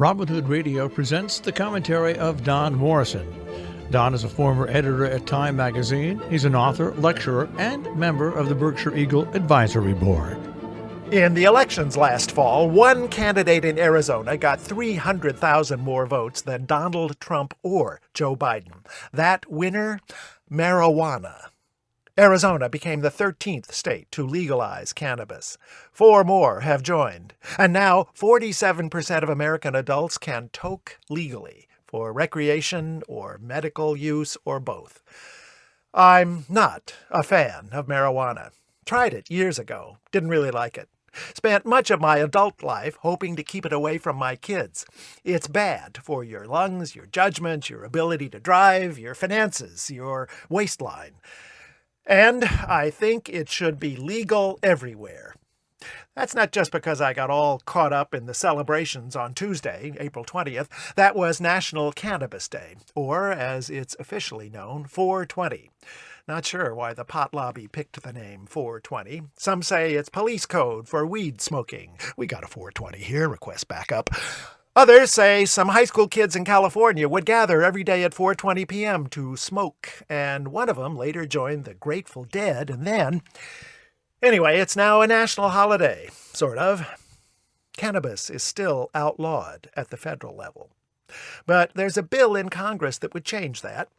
Robin Hood Radio presents the commentary of Don Morrison. Don is a former editor at Time magazine. He's an author, lecturer, and member of the Berkshire Eagle Advisory Board. In the elections last fall, one candidate in Arizona got 300,000 more votes than Donald Trump or Joe Biden. That winner? Marijuana. Arizona became the 13th state to legalize cannabis. 4 more have joined. And now 47% of American adults can toke legally for recreation or medical use or both. I'm not a fan of marijuana. Tried it years ago. Didn't really like it. Spent much of my adult life hoping to keep it away from my kids. It's bad for your lungs, your judgment, your ability to drive, your finances, your waistline. And I think it should be legal everywhere. That's not just because I got all caught up in the celebrations on Tuesday, April 20th. That was National Cannabis Day, or as it's officially known, 420. Not sure why the pot lobby picked the name 420. Some say it's police code for weed smoking. We got a 420 here, request backup. Others say some high school kids in California would gather every day at 4:20 p.m. to smoke, and one of them later joined the Grateful Dead, and then... Anyway, it's now a national holiday, sort of. Cannabis is still outlawed at the federal level. But there's a bill in Congress that would change that.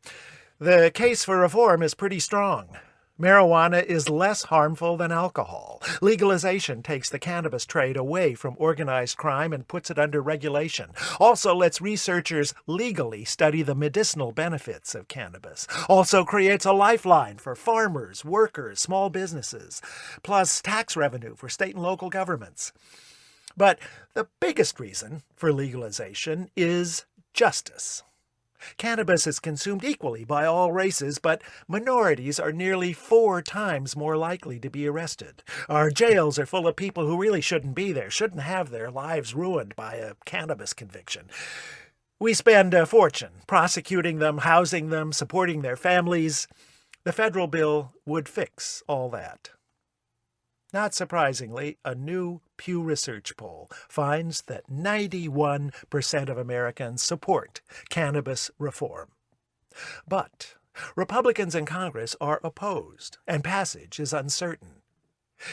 The case for reform is pretty strong. Marijuana is less harmful than alcohol. Legalization takes the cannabis trade away from organized crime and puts it under regulation. Also lets researchers legally study the medicinal benefits of cannabis. Also creates a lifeline for farmers, workers, small businesses, plus tax revenue for state and local governments. But the biggest reason for legalization is justice. Cannabis is consumed equally by all races, but minorities are nearly 4 times more likely to be arrested. Our jails are full of people who really shouldn't be there, shouldn't have their lives ruined by a cannabis conviction. We spend a fortune prosecuting them, housing them, supporting their families. The federal bill would fix all that. Not surprisingly, a new Pew Research poll finds that 91% of Americans support cannabis reform. But Republicans in Congress are opposed, and passage is uncertain.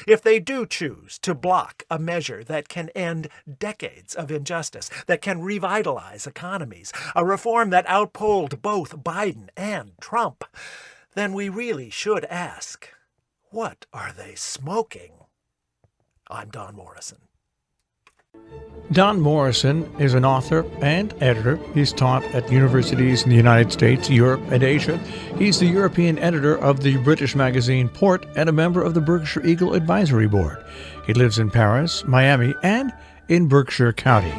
If they do choose to block a measure that can end decades of injustice, that can revitalize economies, a reform that outpolled both Biden and Trump, then we really should ask, what are they smoking? I'm Don Morrison. Don Morrison is an author and editor. He's taught at universities in the United States, Europe, and Asia. He's the European editor of the British magazine Port and a member of the Berkshire Eagle Advisory Board. He lives in Paris, Miami, and in Berkshire County.